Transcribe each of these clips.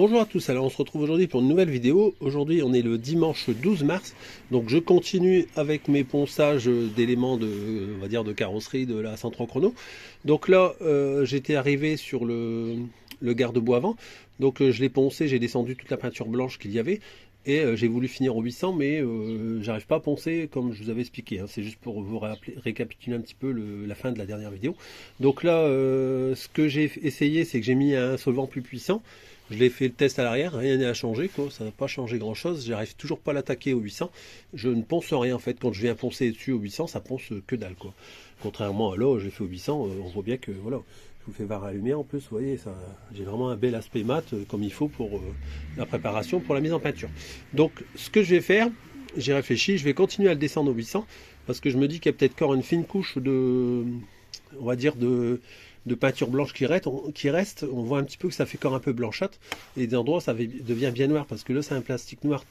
Bonjour à tous, alors on se retrouve aujourd'hui pour une nouvelle vidéo. Aujourd'hui on est le dimanche 12 mars, donc je continue avec mes ponçages d'éléments on va dire de carrosserie de la Centro Chrono. Donc là j'étais arrivé sur le garde-boue avant, donc je l'ai poncé, j'ai descendu toute la peinture blanche qu'il y avait, et j'ai voulu finir au 800 mais j'arrive pas à poncer comme je vous avais expliqué, hein. C'est juste pour vous récapituler un petit peu la fin de la dernière vidéo. Donc là ce que j'ai essayé, c'est que j'ai mis un solvant plus puissant. Je l'ai fait le test à l'arrière, rien n'a changé, quoi. Ça n'a pas changé grand chose, j'arrive toujours pas à l'attaquer au 800. Je ne ponce rien en fait, quand je viens poncer dessus au 800, ça ponce que dalle, quoi. Contrairement à là, j'ai fait au 800, on voit bien que voilà, je vous fais voir la lumière en plus, vous voyez, ça, j'ai vraiment un bel aspect mat comme il faut pour la préparation, pour la mise en peinture. Donc ce que je vais faire, j'ai réfléchi, je vais continuer à le descendre au 800, parce que je me dis qu'il y a peut-être encore une fine couche on va dire de peinture blanche qui reste, on voit un petit peu que ça fait encore un peu blanchâtre, et des endroits ça devient bien noir, parce que là c'est un plastique noir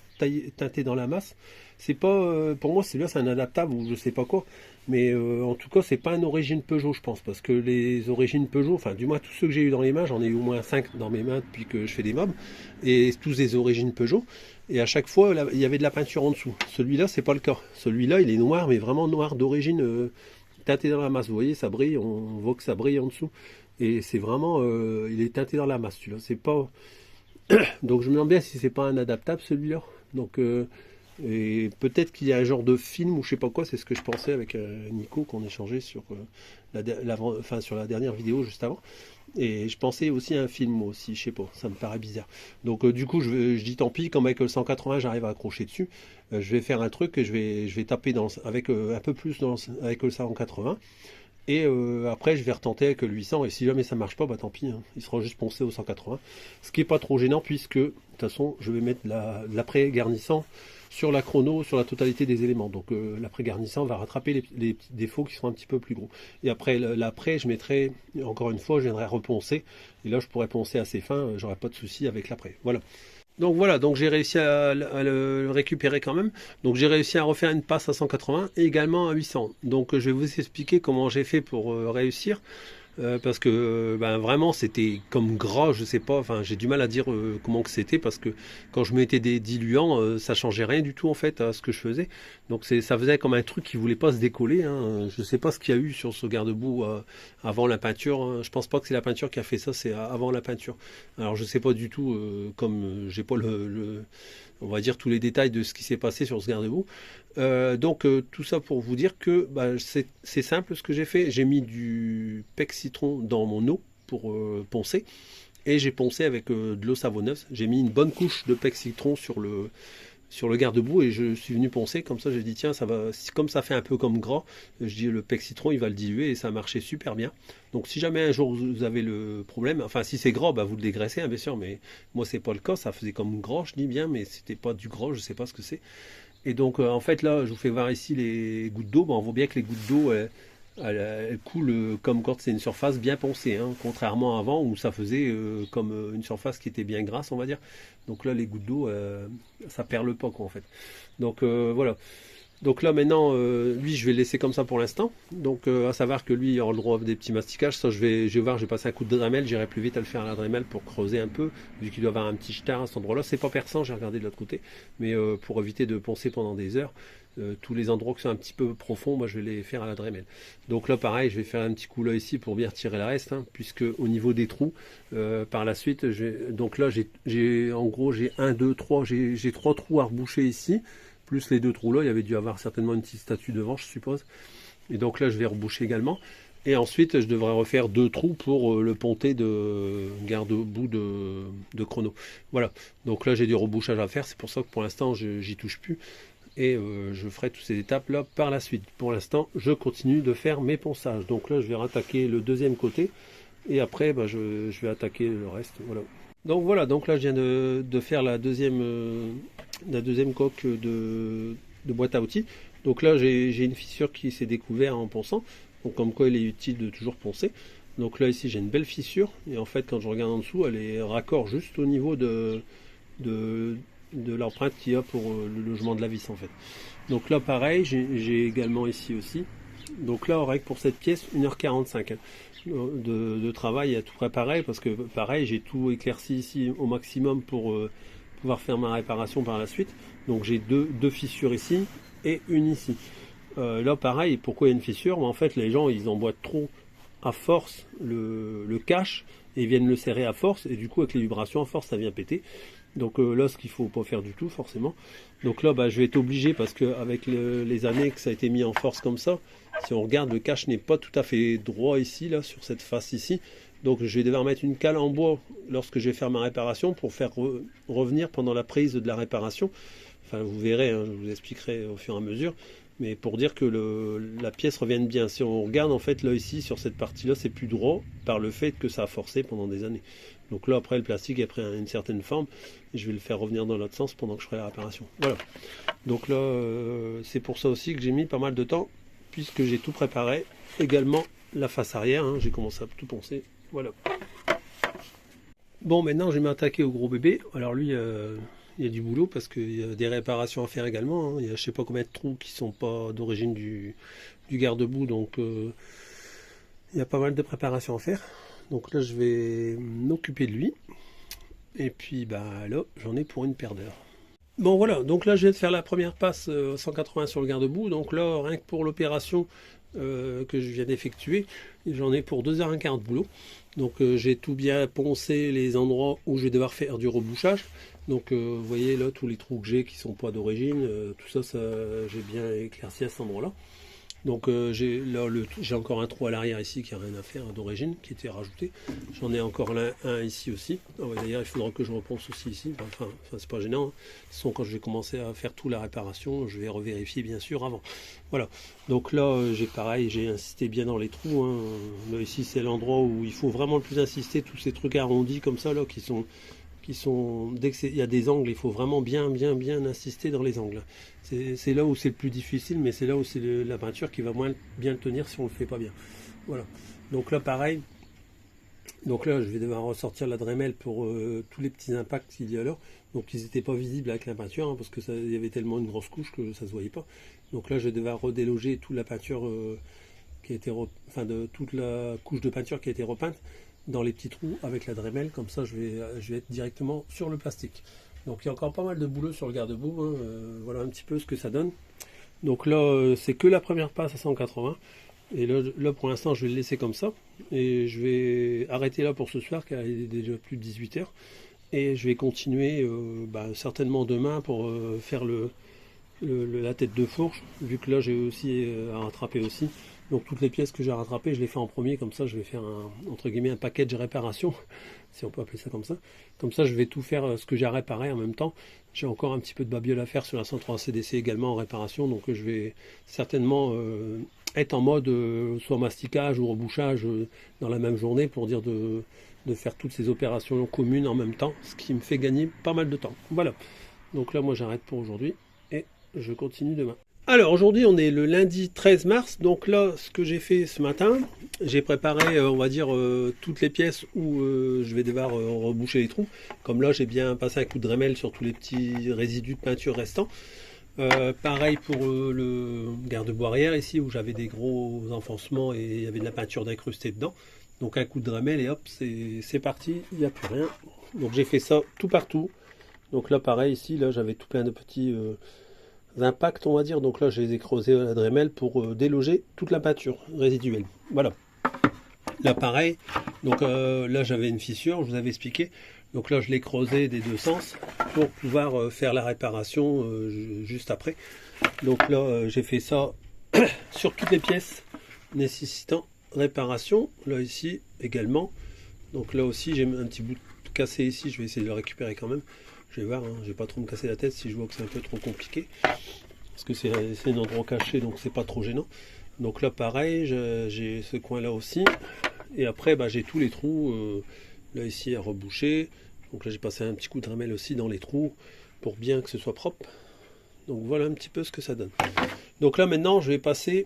teinté dans la masse. C'est pas, pour moi celui-là c'est un adaptable ou je sais pas quoi, mais en tout cas c'est pas une origine Peugeot je pense, parce que les origines Peugeot, enfin du moins tous ceux que j'ai eu dans les mains, j'en ai eu au moins 5 dans mes mains depuis que je fais des mobs, et tous des origines Peugeot, et à chaque fois là, il y avait de la peinture en dessous. Celui-là c'est pas le cas, celui-là il est noir, mais vraiment noir d'origine teinté dans la masse, vous voyez ça brille, on voit que ça brille en dessous, et c'est vraiment il est teinté dans la masse celui-là, c'est pas donc je me demande bien si c'est pas un adaptable celui-là, donc et peut-être qu'il y a un genre de film ou je sais pas quoi, c'est ce que je pensais avec Nico qu'on échangeait sur sur la dernière vidéo juste avant, et je pensais aussi à un film moi aussi, je sais pas, ça me paraît bizarre. Donc du coup je dis tant pis, comme avec le 180 j'arrive à accrocher dessus, je vais faire un truc que je vais taper avec un peu plus avec le 180, et après je vais retenter avec le 800, et si jamais ça marche pas, bah tant pis, hein. Il sera juste poncé au 180, ce qui est pas trop gênant, puisque de toute façon je vais mettre l'après-garnissant sur la chrono, sur la totalité des éléments. Donc l'après-garnissant va rattraper les petits défauts qui sont un petit peu plus gros. Et après l'après, je mettrai, encore une fois, je viendrai reponcer, et là je pourrais poncer assez fin, j'aurai pas de souci avec l'après. Voilà, donc j'ai réussi à le récupérer quand même. Donc j'ai réussi à refaire une passe à 180 et également à 800. Donc je vais vous expliquer comment j'ai fait pour réussir. Parce que ben, vraiment c'était comme gras, je sais pas, enfin j'ai du mal à dire comment que c'était, parce que quand je mettais des diluants, ça changeait rien du tout en fait à ce que je faisais. Donc ça faisait comme un truc qui voulait pas se décoller, hein. Je sais pas ce qu'il y a eu sur ce garde-boue avant la peinture, hein. Je pense pas que c'est la peinture qui a fait ça, c'est avant la peinture. Alors je sais pas du tout, comme j'ai pas on va dire tous les détails de ce qui s'est passé sur ce garde-boue. Tout ça pour vous dire que bah, c'est simple ce que j'ai fait. J'ai mis du pec citron dans mon eau pour poncer, et j'ai poncé avec de l'eau savonneuse. J'ai mis une bonne couche de pec citron sur le garde-boue, et je suis venu poncer comme ça. J'ai dit tiens, ça va, comme ça fait un peu comme gras, je dis le pec citron il va le diluer, et ça a marché super bien. Donc si jamais un jour vous avez le problème, enfin si c'est gras, bah, vous le dégraissez, hein, bien sûr, mais moi c'est pas le cas, ça faisait comme gras, je dis bien, mais c'était pas du gras, je sais pas ce que c'est. Et donc en fait là je vous fais voir ici les gouttes d'eau. Bon, on voit bien que les gouttes d'eau elles coulent comme quand c'est une surface bien poncée, hein, contrairement à avant où ça faisait comme une surface qui était bien grasse, on va dire. Donc là les gouttes d'eau ça perle pas, quoi, en fait. Donc voilà. Donc là maintenant, lui je vais le laisser comme ça pour l'instant. Donc à savoir que lui il aura le droit à des petits masticages. Ça je vais voir, je vais passer un coup de Dremel, j'irai plus vite à le faire à la Dremel pour creuser un peu, vu qu'il doit avoir un petit jetard à cet endroit là. C'est pas perçant, j'ai regardé de l'autre côté, mais pour éviter de poncer pendant des heures, tous les endroits qui sont un petit peu profonds, moi je vais les faire à la Dremel. Donc là pareil, je vais faire un petit coup là ici pour bien retirer le reste, hein, puisque au niveau des trous, par la suite, donc là en gros j'ai 1, 2, 3, j'ai 3 trous à reboucher ici, plus les 2 trous là, il y avait dû avoir certainement une petite statue devant, je suppose. Et donc là je vais reboucher également, et ensuite je devrais refaire 2 trous pour le ponté de garde-boue de chrono. Voilà, donc là j'ai du rebouchage à faire, c'est pour ça que pour l'instant j'y touche plus, et je ferai toutes ces étapes là par la suite. Pour l'instant je continue de faire mes ponçages. Donc là je vais rattaquer le deuxième côté, et après bah, je vais attaquer le reste. Voilà. Donc voilà, donc là je viens de faire la deuxième coque de boîte à outils. Donc là j'ai une fissure qui s'est découverte en ponçant, donc comme quoi il est utile de toujours poncer. Donc là ici j'ai une belle fissure, et en fait quand je regarde en dessous elle est raccord juste au niveau de l'empreinte qu'il y a pour le logement de la vis, en fait. Donc là pareil, j'ai également ici aussi Donc là, on règle pour cette pièce 1h45 de travail à tout préparer, parce que pareil, j'ai tout éclairci ici au maximum pour pouvoir faire ma réparation par la suite. Donc j'ai deux fissures ici et une ici. Là pareil, pourquoi il y a une fissure? En fait, les gens ils emboîtent trop à force le cache et ils viennent le serrer à force, et du coup avec les vibrations à force ça vient péter. Donc là, ce qu'il faut pas faire du tout forcément. Donc là je vais être obligé, parce que avec les années que ça a été mis en force comme ça, si on regarde, le cache n'est pas tout à fait droit ici, là, sur cette face ici. Donc je vais devoir mettre une cale en bois lorsque je vais faire ma réparation pour faire revenir pendant la prise de la réparation. Enfin, vous verrez, hein, je vous expliquerai au fur et à mesure. Mais pour dire que la pièce revienne bien. Si on regarde, en fait, là, ici, sur cette partie-là, c'est plus droit par le fait que ça a forcé pendant des années. Donc là, après, le plastique a pris une certaine forme. Et je vais le faire revenir dans l'autre sens pendant que je ferai la réparation. Voilà. Donc là, c'est pour ça aussi que j'ai mis pas mal de temps, puisque j'ai tout préparé. Également, la face arrière, hein, j'ai commencé à tout poncer. Voilà. Bon, maintenant, je vais m'attaquer au gros bébé. Alors lui... il y a du boulot parce qu'il y a des réparations à faire également. Il y a je sais pas combien de trous qui sont pas d'origine du garde-boue, donc il y a pas mal de préparations à faire. Donc là je vais m'occuper de lui. Et puis bah là j'en ai pour une paire d'heures. Bon voilà, donc là je viens de faire la première passe 180 sur le garde-boue. Donc là rien que pour l'opération que je viens d'effectuer, j'en ai pour 2h15 de boulot. Donc j'ai tout bien poncé les endroits où je vais devoir faire du rebouchage. Donc vous voyez là tous les trous que j'ai qui sont pas d'origine, tout ça, j'ai bien éclairci à cet endroit-là. Donc j'ai encore un trou à l'arrière ici qui n'a rien à faire d'origine, qui était rajouté. J'en ai encore un ici aussi. Ah ouais, d'ailleurs il faudra que je reponce aussi ici. Enfin c'est pas gênant. Hein. De toute façon, quand je vais commencer à faire toute la réparation, je vais revérifier bien sûr avant. Voilà. Donc là j'ai insisté bien dans les trous. Hein. Là ici c'est l'endroit où il faut vraiment le plus insister. Tous ces trucs arrondis comme ça là qui sont dès qu'il y a des angles, il faut vraiment bien insister dans les angles. C'est là où c'est le plus difficile, mais c'est là où c'est la peinture qui va moins bien le tenir si on le fait pas bien. Voilà. Donc là pareil. Donc là je vais devoir ressortir la Dremel pour tous les petits impacts qu'il y a là. Donc ils n'étaient pas visibles avec la peinture, hein, parce que il y avait tellement une grosse couche que ça se voyait pas. Donc là je vais devoir redéloger toute la peinture qui a été de toute la couche de peinture qui a été repeinte dans les petits trous avec la Dremel. Comme ça je vais être directement sur le plastique. Donc il y a encore pas mal de boulot sur le garde-boue, hein. Voilà un petit peu ce que ça donne. Donc là c'est que la première passe à 180, et là pour l'instant je vais le laisser comme ça, et je vais arrêter là pour ce soir car il est déjà plus de 18h, et je vais continuer certainement demain pour faire la tête de fourche, vu que là j'ai aussi à rattraper aussi. Donc toutes les pièces que j'ai rattrapées, je les fais en premier, comme ça je vais faire entre guillemets un package réparation, si on peut appeler ça comme ça. Comme ça je vais tout faire ce que j'ai à réparer en même temps. J'ai encore un petit peu de babiole à faire sur la 103 CDC également en réparation, donc je vais certainement être en mode soit masticage ou rebouchage dans la même journée, pour dire de faire toutes ces opérations communes en même temps, ce qui me fait gagner pas mal de temps. Voilà, donc là moi j'arrête pour aujourd'hui et je continue demain. Alors aujourd'hui on est le lundi 13 mars, donc là ce que j'ai fait ce matin, j'ai préparé on va dire toutes les pièces où je vais devoir reboucher les trous. Comme là j'ai bien passé un coup de Dremel sur tous les petits résidus de peinture restants. Pareil pour le garde-boue arrière ici, où j'avais des gros enfoncements et il y avait de la peinture d'incrustée dedans. Donc un coup de Dremel et hop c'est parti, il n'y a plus rien. Donc j'ai fait ça tout partout. Donc là pareil ici, là j'avais tout plein de petits impacts on va dire. Donc là je les ai creusés à la Dremel pour déloger toute la peinture résiduelle. Voilà. Là pareil, donc là j'avais une fissure, je vous avais expliqué. Donc là je l'ai creusé des deux sens pour pouvoir faire la réparation juste après. Donc là j'ai fait ça sur toutes les pièces nécessitant réparation. Là ici également. Donc là aussi j'ai un petit bout cassé ici, je vais essayer de le récupérer quand même. Je vais voir, hein, je vais pas trop me casser la tête si je vois que c'est un peu trop compliqué. Parce que c'est un endroit caché, donc c'est pas trop gênant. Donc là pareil, j'ai ce coin là aussi. Et après j'ai tous les trous là ici à reboucher. Donc là j'ai passé un petit coup de Dremel aussi dans les trous pour bien que ce soit propre. Donc voilà un petit peu ce que ça donne. Donc là maintenant je vais passer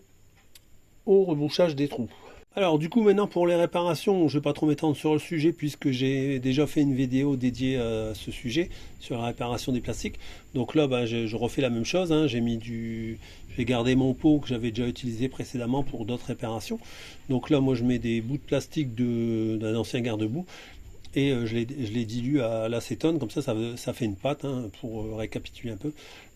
au rebouchage des trous. Alors du coup maintenant pour les réparations, je ne vais pas trop m'étendre sur le sujet puisque j'ai déjà fait une vidéo dédiée à ce sujet sur la réparation des plastiques. Donc là bah, je refais la même chose, hein. J'ai gardé mon pot que j'avais déjà utilisé précédemment pour d'autres réparations. Donc là moi je mets des bouts de plastique d'un ancien garde-boue et je les dilue à l'acétone, comme ça fait une pâte, hein, pour récapituler un peu.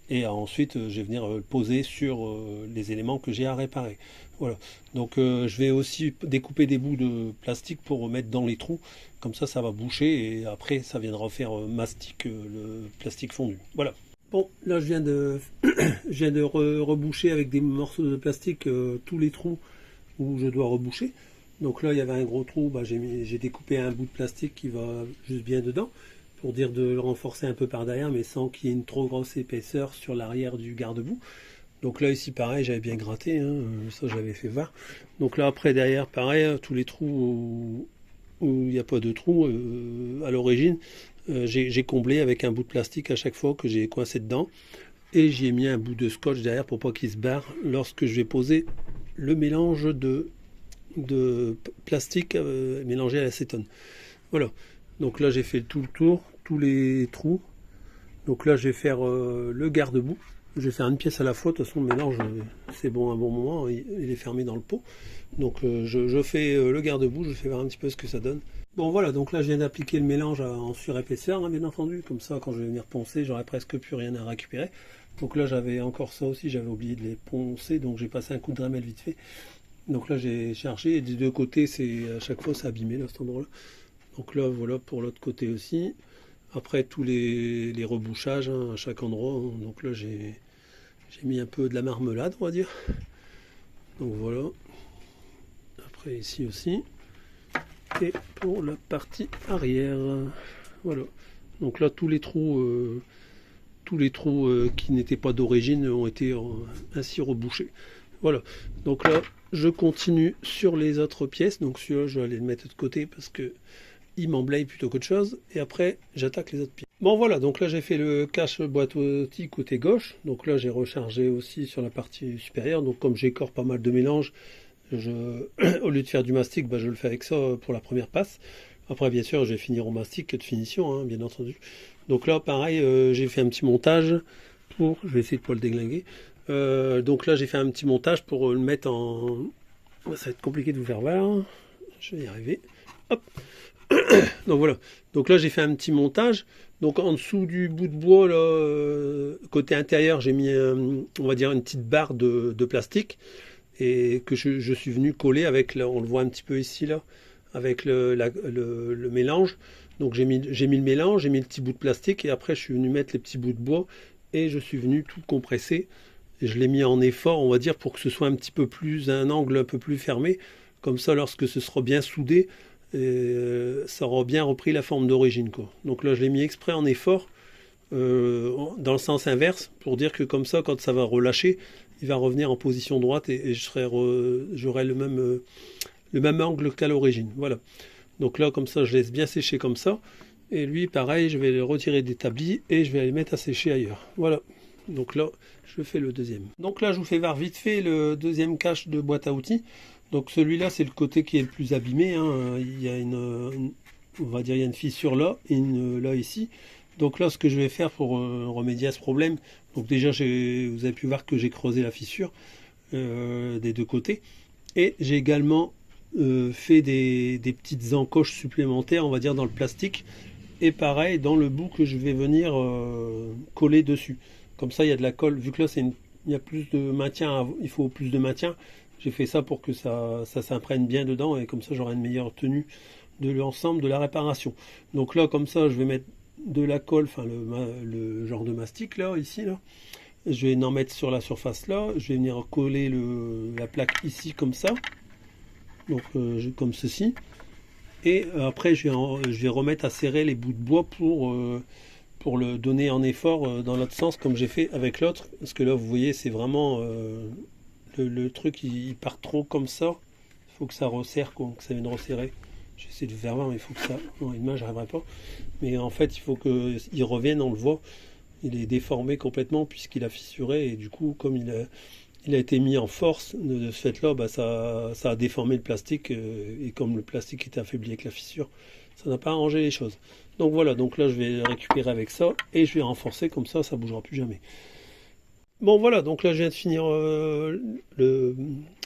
Et ensuite je vais venir poser sur les éléments que j'ai à réparer. Voilà. Donc je vais aussi découper des bouts de plastique pour mettre dans les trous, comme ça va boucher et après ça viendra faire mastic le plastique fondu. Voilà. Bon, là je viens de, je viens de reboucher avec des morceaux de plastique tous les trous où je dois reboucher. Donc là il y avait un gros trou, bah, j'ai découpé un bout de plastique qui va juste bien dedans, pour dire de le renforcer un peu par derrière, mais sans qu'il y ait une trop grosse épaisseur sur l'arrière du garde-boue. Donc là ici pareil, j'avais bien gratté, hein, ça j'avais fait voir. Donc là après derrière pareil, tous les trous où il n'y a pas de trou à l'origine, j'ai comblé avec un bout de plastique à chaque fois que j'ai coincé dedans. Et j'y ai mis un bout de scotch derrière pour pas qu'il se barre lorsque je vais poser le mélange de plastique mélangé à l'acétone. Voilà. Donc là j'ai fait tout le tour, tous les trous. Donc là je vais faire le garde-boue. Je vais faire une pièce à la fois, de toute façon le mélange c'est bon à un bon moment, il est fermé dans le pot. Donc je fais le garde-boue, je fais voir un petit peu ce que ça donne. Bon voilà, donc là je viens d'appliquer le mélange en surépaisseur, hein, bien entendu, comme ça quand je vais venir poncer, j'aurai presque plus rien à récupérer. Donc là j'avais encore ça aussi, j'avais oublié de les poncer, donc j'ai passé un coup de Dremel vite fait. Donc là j'ai chargé, et des deux côtés c'est à chaque fois c'est abîmé là cet endroit là. Donc là voilà pour l'autre côté aussi. Après tous les rebouchages, hein, à chaque endroit, hein. Donc là j'ai mis un peu de la marmelade on va dire. Donc voilà. Après ici aussi. Et pour la partie arrière. Voilà. Donc là tous les trous qui n'étaient pas d'origine ont été ainsi rebouchés. Voilà. Donc là je continue sur les autres pièces. Donc celui-là je vais aller le mettre de côté parce que il m'emblaye plutôt qu'autre chose, et après j'attaque les autres pieds. Bon voilà, donc là j'ai fait le cache boîte outils côté gauche, donc là j'ai rechargé aussi sur la partie supérieure, donc comme j'ai encore pas mal de mélange, au lieu de faire du mastic, bah, je le fais avec ça pour la première passe. Après bien sûr je vais finir au mastic de finition, hein, bien entendu. Donc là pareil, j'ai fait un petit montage je vais essayer de pas le déglinguer. Donc là j'ai fait un petit montage pour le mettre en... Ça va être compliqué de vous faire voir, je vais y arriver. Hop. Donc voilà, donc là j'ai fait un petit montage. Donc en dessous du bout de bois là, côté intérieur, j'ai mis on va dire une petite barre de plastique et que je suis venu coller avec, là, on le voit un petit peu ici là, avec le mélange. Donc j'ai mis le mélange, j'ai mis le petit bout de plastique et après je suis venu mettre les petits bouts de bois et je suis venu tout compresser. Et je l'ai mis en effort, on va dire, pour que ce soit un petit peu plus, un angle un peu plus fermé. Comme ça, lorsque ce sera bien soudé, ça aura bien repris la forme d'origine, quoi. Donc là je l'ai mis exprès en effort dans le sens inverse pour dire que comme ça quand ça va relâcher il va revenir en position droite et j'aurai le même angle qu'à l'origine. Voilà, donc là comme ça je laisse bien sécher comme ça, et lui pareil je vais le retirer d'établi et je vais aller mettre à sécher ailleurs. Voilà, donc là je fais le deuxième. Donc là je vous fais voir vite fait le deuxième cache de boîte à outils. Donc celui-là c'est le côté qui est le plus abîmé, hein. Il y a on va dire il y a une fissure là et une là ici. Donc là ce que je vais faire pour remédier à ce problème, donc déjà vous avez pu voir que j'ai creusé la fissure des deux côtés, et j'ai également fait des petites encoches supplémentaires on va dire dans le plastique, et pareil dans le bout que je vais venir coller dessus. Comme ça il y a de la colle, vu que là il y a plus de maintien, il faut plus de maintien. J'ai fait ça pour que ça s'imprègne bien dedans et comme ça j'aurai une meilleure tenue de l'ensemble de la réparation. Donc là comme ça je vais mettre de la colle, enfin le genre de mastic là, ici là. Je vais en mettre sur la surface là, je vais venir coller la plaque ici comme ça. Donc comme ceci. Et après je vais remettre à serrer les bouts de bois pour le donner en effort dans l'autre sens comme j'ai fait avec l'autre. Parce que là vous voyez c'est vraiment... le truc il part trop comme ça, il faut que ça resserre, quoi, que ça vienne resserrer. J'essaie de faire voir mais il faut que ça... Non, une main j'arriverai pas. Mais en fait il faut qu'il revienne, on le voit. Il est déformé complètement puisqu'il a fissuré et du coup comme il il a été mis en force. De ce fait là, bah, ça a déformé le plastique, et comme le plastique était affaibli avec la fissure, ça n'a pas arrangé les choses. Donc voilà, donc là je vais récupérer avec ça et je vais renforcer, comme ça bougera plus jamais. Bon voilà, donc là je viens de finir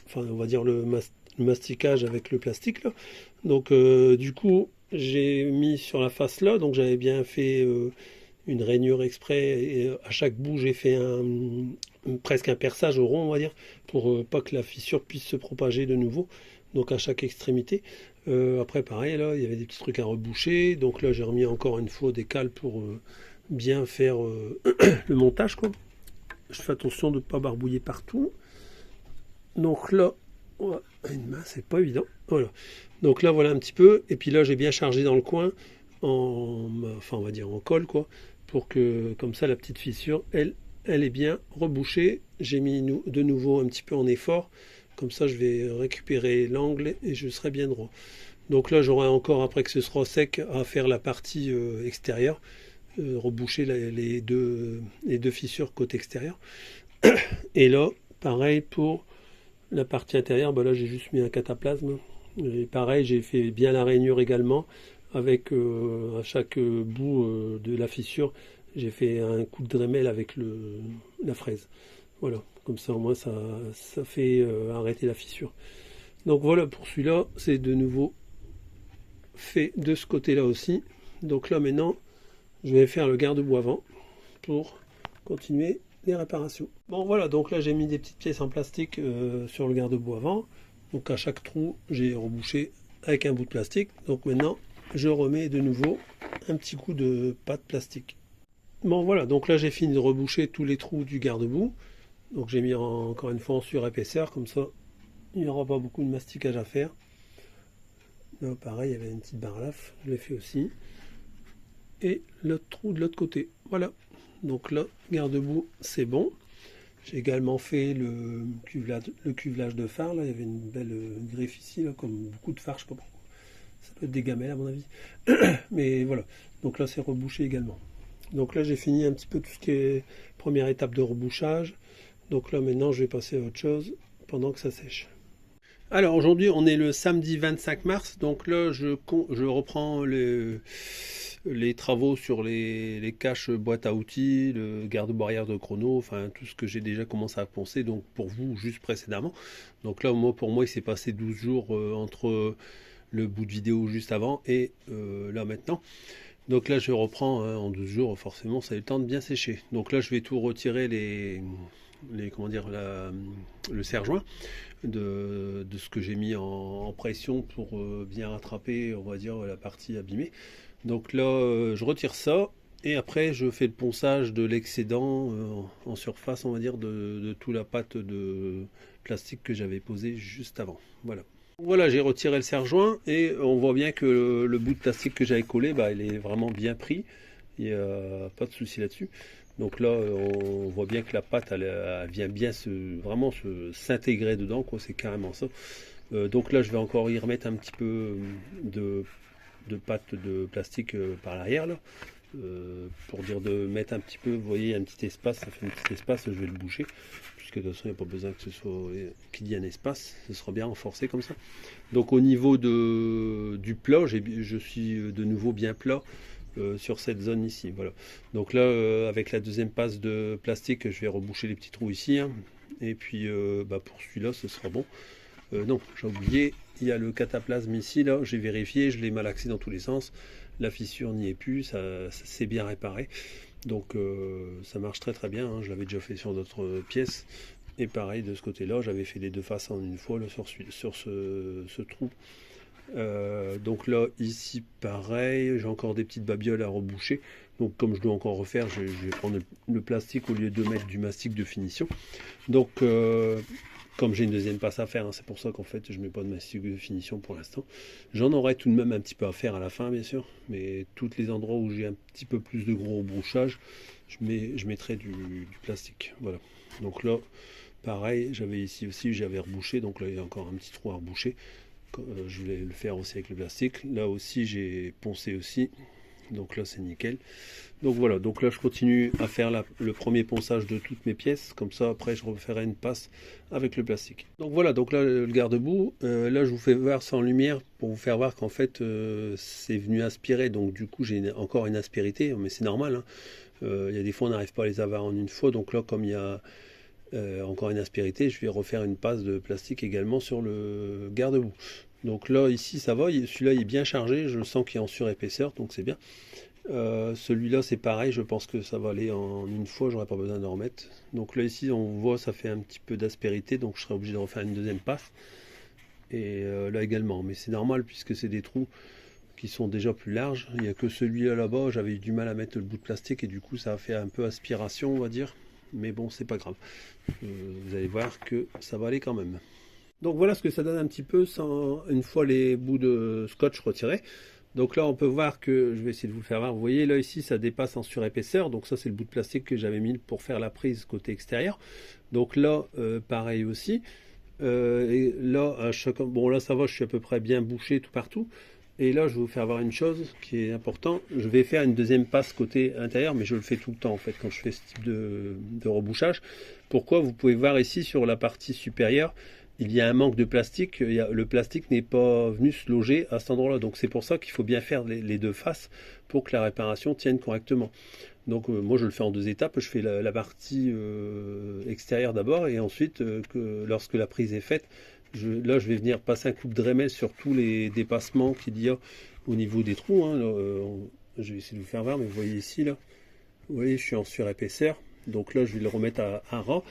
enfin on va dire le masticage avec le plastique là. Donc du coup j'ai mis sur la face là, donc j'avais bien fait une rainure exprès, et à chaque bout j'ai fait presque un perçage au rond, on va dire, pour pas que la fissure puisse se propager de nouveau, donc à chaque extrémité. Après pareil, là il y avait des petits trucs à reboucher, donc là j'ai remis encore une fois des cales pour bien faire le montage quoi. Je fais attention de ne pas barbouiller partout. Donc là, une main, c'est pas évident. Voilà. Donc là, voilà un petit peu. Et puis là, j'ai bien chargé dans le coin, enfin, on va dire en colle, quoi, pour que, comme ça, la petite fissure, elle est bien rebouchée. J'ai mis de nouveau un petit peu en effort. Comme ça, je vais récupérer l'angle et je serai bien droit. Donc là, j'aurai encore, après que ce sera sec, à faire la partie extérieure. Reboucher les deux fissures côté extérieur. Et là, pareil pour la partie intérieure, bah là j'ai juste mis un cataplasme. Et pareil, j'ai fait bien la rainure également, avec à chaque bout de la fissure, j'ai fait un coup de Dremel avec la fraise. Voilà, comme ça au moins ça fait arrêter la fissure. Donc voilà, pour celui-là, c'est de nouveau fait de ce côté-là aussi. Donc là maintenant, je vais faire le garde-boue avant pour continuer les réparations. Bon voilà, donc là j'ai mis des petites pièces en plastique sur le garde-boue avant. Donc à chaque trou, j'ai rebouché avec un bout de plastique. Donc maintenant, je remets de nouveau un petit coup de pâte plastique. Bon voilà, donc là j'ai fini de reboucher tous les trous du garde-boue. Donc j'ai mis encore une fois en surépaisseur, comme ça il n'y aura pas beaucoup de masticage à faire. Là pareil, il y avait une petite barre à laf, je l'ai fait aussi. Et l'autre trou de l'autre côté. Voilà. Donc là, garde-boue, c'est bon. J'ai également fait le cuvelage de phare. Là, il y avait une belle griffe ici, là, comme beaucoup de phares, je sais pas pourquoi. Ça doit être des gamelles à mon avis. Mais voilà. Donc là, c'est rebouché également. Donc là, j'ai fini un petit peu tout ce qui est première étape de rebouchage. Donc là, maintenant, je vais passer à autre chose pendant que ça sèche. Alors aujourd'hui, on est le samedi 25 mars. Donc là, je reprends les travaux sur les caches boîte à outils, le garde-barrière de chrono, enfin tout ce que j'ai déjà commencé à penser, donc pour vous juste précédemment. Donc là, pour moi, il s'est passé 12 jours entre le bout de vidéo juste avant et là maintenant. Donc là, je reprends en 12 jours, forcément, ça a eu le temps de bien sécher. Donc là, je vais tout retirer comment dire, le serre-joint de ce que j'ai mis en pression pour bien rattraper, on va dire, la partie abîmée. Donc là, je retire ça et après je fais le ponçage de l'excédent en surface, on va dire, de toute la pâte de plastique que j'avais posée juste avant. Voilà. Voilà, j'ai retiré le serre-joint et on voit bien que le bout de plastique que j'avais collé, bah, il est vraiment bien pris. Il n'y a pas de souci là-dessus. Donc là, on voit bien que la pâte, elle vient bien vraiment s'intégrer dedans, quoi. C'est carrément ça. Donc là, je vais encore y remettre un petit peu de pâte de plastique par l'arrière là, pour dire de mettre un petit peu, vous voyez un petit espace, ça fait un petit espace, je vais le boucher puisque de toute façon il n'y a pas besoin que ce soit qu'il y ait un espace, ce sera bien renforcé comme ça. Donc au niveau du plat, je suis de nouveau bien plat sur cette zone ici, voilà. Donc là avec la deuxième passe de plastique, je vais reboucher les petits trous ici, hein. Et puis pour celui-là ce sera bon. Non, j'ai oublié, il y a le cataplasme ici, là, j'ai vérifié, je l'ai malaxé dans tous les sens, la fissure n'y est plus, ça s'est bien réparé, donc ça marche très très bien, hein. Je l'avais déjà fait sur d'autres pièces, et pareil de ce côté-là, j'avais fait les deux faces en une fois là, sur ce trou. Donc là, ici, pareil, j'ai encore des petites babioles à reboucher, donc comme je dois encore refaire, je vais prendre le plastique au lieu de mettre du mastic de finition. Donc comme j'ai une deuxième passe à faire, hein, c'est pour ça qu'en fait je ne mets pas de mastic de finition pour l'instant. J'en aurai tout de même un petit peu à faire à la fin bien sûr, mais tous les endroits où j'ai un petit peu plus de gros brouchage, je mettrai du plastique. Voilà. Donc là, pareil, j'avais ici aussi, j'avais rebouché, donc là il y a encore un petit trou à reboucher. Je vais le faire aussi avec le plastique. Là aussi j'ai poncé aussi. Donc là c'est nickel. Donc voilà, donc là je continue à faire le premier ponçage de toutes mes pièces, comme ça après je referai une passe avec le plastique. Donc voilà, donc là le garde-boue, là je vous fais voir sans lumière pour vous faire voir qu'en fait c'est venu aspirer, donc du coup j'ai encore une aspérité, mais c'est normal, hein. Il y a des fois on n'arrive pas à les avoir en une fois, donc là comme il y a encore une aspérité, je vais refaire une passe de plastique également sur le garde-boue. Donc là ici ça va, celui-là il est bien chargé, je sens qu'il est en surépaisseur, donc c'est bien. Celui-là c'est pareil, je pense que ça va aller en une fois, j'aurai pas besoin de remettre. Donc là ici on voit ça fait un petit peu d'aspérité, donc je serai obligé de refaire une deuxième passe. Et là également, mais c'est normal puisque c'est des trous qui sont déjà plus larges. Il n'y a que celui-là là-bas, j'avais eu du mal à mettre le bout de plastique et du coup ça a fait un peu aspiration on va dire. Mais bon c'est pas grave, vous allez voir que ça va aller quand même. Donc voilà ce que ça donne un petit peu une fois les bouts de scotch retirés. Donc là on peut voir que, je vais essayer de vous le faire voir, vous voyez là ici ça dépasse en surépaisseur, donc ça c'est le bout de plastique que j'avais mis pour faire la prise côté extérieur. Donc là pareil aussi, et là à chaque, bon là ça va, je suis à peu près bien bouché tout partout. Et là je vais vous faire voir une chose qui est importante, je vais faire une deuxième passe côté intérieur, mais je le fais tout le temps en fait quand je fais ce type de rebouchage. Pourquoi? Vous pouvez voir ici sur la partie supérieure, il y a un manque de plastique, le plastique n'est pas venu se loger à cet endroit-là. Donc c'est pour ça qu'il faut bien faire les deux faces pour que la réparation tienne correctement. Donc moi je le fais en deux étapes, je fais la partie extérieure d'abord et ensuite lorsque la prise est faite, là je vais venir passer un coup de Dremel sur tous les dépassements qu'il y a au niveau des trous. Hein. Je vais essayer de vous faire voir, mais vous voyez ici, là, vous voyez je suis en surépaisseur, donc là je vais le remettre à ras.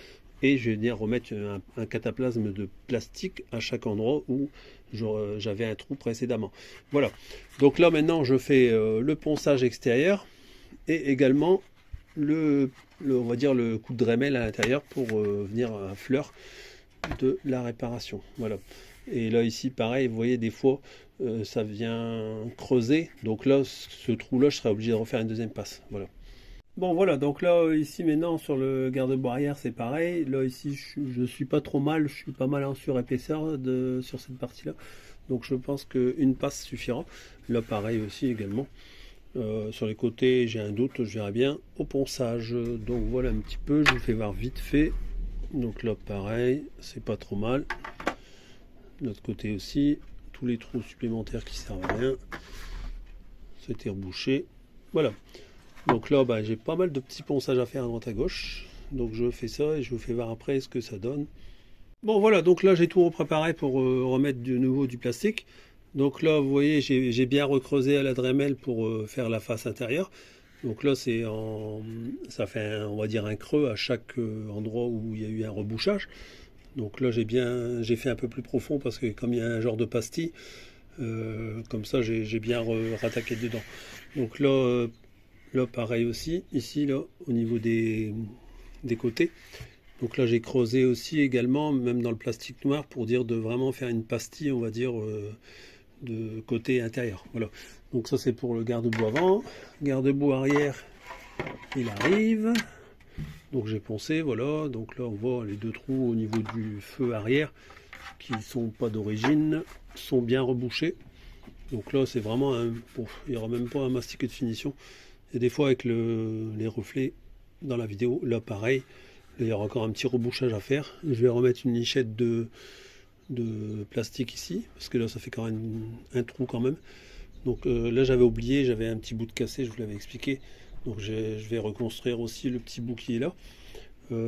Et je vais venir remettre un cataplasme de plastique à chaque endroit où j'avais un trou précédemment. Voilà. Donc là maintenant je fais le ponçage extérieur et également on va dire le coup de Dremel à l'intérieur pour venir à fleur de la réparation. Voilà. Et là ici pareil, vous voyez des fois ça vient creuser. Donc là ce trou là je serai obligé de refaire une deuxième passe. Voilà. Bon voilà, donc là ici maintenant sur le garde-boue arrière c'est pareil. Là ici je suis pas trop mal, je suis pas mal en surépaisseur sur cette partie là. Donc je pense qu'une passe suffira. Là pareil aussi également. Sur les côtés j'ai un doute, je verrai bien au ponçage. Donc voilà un petit peu, je vous fais voir vite fait. Donc là pareil, c'est pas trop mal. De l'autre côté aussi, tous les trous supplémentaires qui servent à rien. C'était rebouché. Voilà. Donc là, j'ai pas mal de petits ponçages à faire à droite à gauche. Donc je fais ça et je vous fais voir après ce que ça donne. Bon voilà, donc là j'ai tout préparé pour remettre de nouveau du plastique. Donc là, vous voyez, j'ai bien recreusé à la Dremel pour faire la face intérieure. Donc là, ça fait, on va dire, un creux à chaque endroit où il y a eu un rebouchage. Donc là, j'ai fait un peu plus profond parce que comme il y a un genre de pastille, comme ça, j'ai bien rattaqué dedans. Donc là, pareil aussi, ici, là, au niveau des côtés. Donc là, j'ai creusé aussi également, même dans le plastique noir, pour dire de vraiment faire une pastille, on va dire, de côté intérieur. Voilà. Donc ça, c'est pour le garde-boue avant. Garde-boue arrière, il arrive. Donc j'ai poncé, voilà. Donc là, on voit les deux trous au niveau du feu arrière, qui sont pas d'origine, sont bien rebouchés. Donc là, c'est vraiment il n'y aura même pas un mastiqué de finition. Et des fois avec les reflets dans la vidéo, là pareil, il y aura encore un petit rebouchage à faire. Je vais remettre une lichette de plastique ici, parce que là ça fait quand même un trou quand même. Donc là j'avais oublié, j'avais un petit bout de cassé, je vous l'avais expliqué. Donc je vais reconstruire aussi le petit bout qui est là.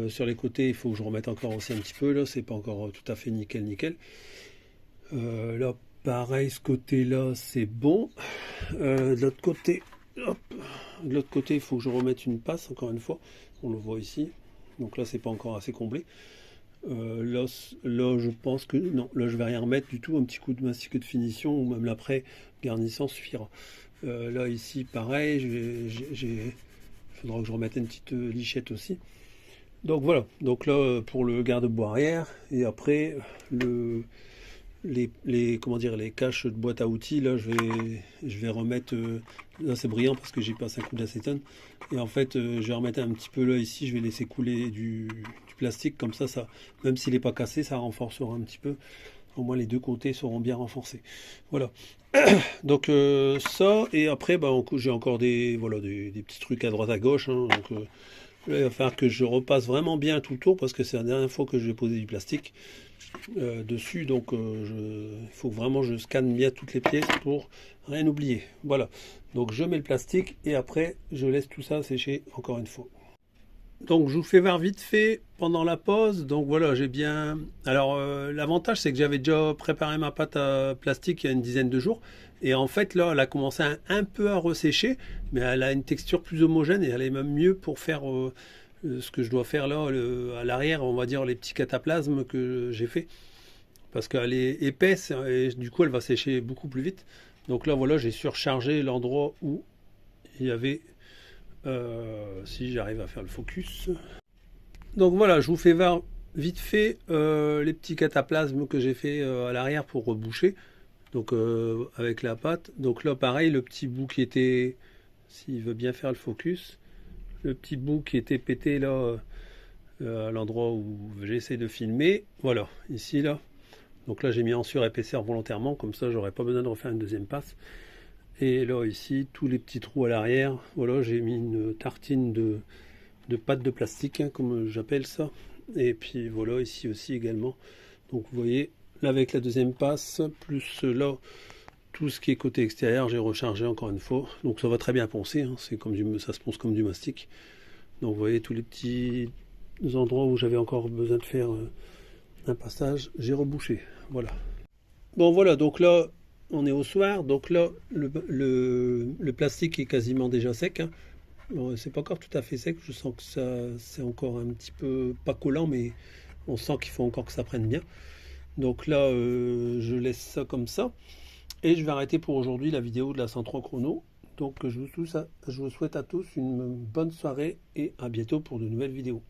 Sur les côtés, il faut que je remette encore aussi un petit peu. Là, c'est pas encore tout à fait nickel. Là, pareil, ce côté-là, c'est bon. De l'autre côté, hop, de l'autre côté, il faut que je remette une passe, encore une fois. On le voit ici. Donc là, c'est pas encore assez comblé. Là, je pense que non. Là, je vais rien remettre du tout. Un petit coup de mastic de finition ou même l'après garnissant suffira. Là, ici, pareil. Il faudra que je remette une petite lichette aussi. Donc voilà. Donc là, pour le garde-boue arrière et après comment dire, les caches de boîte à outils, là je vais remettre, là c'est brillant parce que j'ai passé un coup d'acétone, et en fait je vais remettre un petit peu là ici, je vais laisser couler du plastique, comme ça même s'il n'est pas cassé, ça renforcera un petit peu. Au moins les deux côtés seront bien renforcés. Voilà. Donc ça, et après j'ai encore voilà, des petits trucs à droite à gauche, hein. Donc là, il va falloir que je repasse vraiment bien tout le tour parce que c'est la dernière fois que je vais poser du plastique dessus. Donc il faut vraiment que je scanne bien toutes les pièces pour rien oublier. Voilà. Donc je mets le plastique et après je laisse tout ça sécher encore une fois. Donc je vous fais voir vite fait pendant la pause. Donc voilà, j'ai bien... Alors l'avantage c'est que j'avais déjà préparé ma pâte à plastique il y a une dizaine de jours. Et en fait là, elle a commencé un peu à ressécher, mais elle a une texture plus homogène et elle est même mieux pour faire ce que je dois faire là à l'arrière, on va dire les petits cataplasmes que j'ai fait. Parce qu'elle est épaisse et du coup elle va sécher beaucoup plus vite. Donc là voilà, j'ai surchargé l'endroit où il y avait... si j'arrive à faire le focus. Donc voilà, je vous fais voir vite fait les petits cataplasmes que j'ai fait à l'arrière pour reboucher. Donc avec la pâte. Donc là pareil, le petit bout qui était, s'il veut bien faire le focus, le petit bout qui était pété là à l'endroit où j'essaie de filmer. Voilà, ici là. Donc là j'ai mis en surépaisseur volontairement, comme ça j'aurais pas besoin de refaire une deuxième passe. Et là ici, tous les petits trous à l'arrière, voilà, j'ai mis une tartine de pâte de plastique, hein, comme j'appelle ça. Et puis voilà, ici aussi également. Donc vous voyez, là avec la deuxième passe, plus là, tout ce qui est côté extérieur, j'ai rechargé encore une fois. Donc ça va très bien poncer, hein, c'est comme ça se ponce comme du mastic. Donc vous voyez tous les petits endroits où j'avais encore besoin de faire un passage, j'ai rebouché. Voilà. Bon voilà, donc là, on est au soir, donc là, le plastique est quasiment déjà sec, hein. Bon, c'est pas encore tout à fait sec, je sens que ça, c'est encore un petit peu, pas collant, mais on sent qu'il faut encore que ça prenne bien. Donc là, je laisse ça comme ça, et je vais arrêter pour aujourd'hui la vidéo de la 103 chrono. Donc je vous souhaite à tous une bonne soirée, et à bientôt pour de nouvelles vidéos.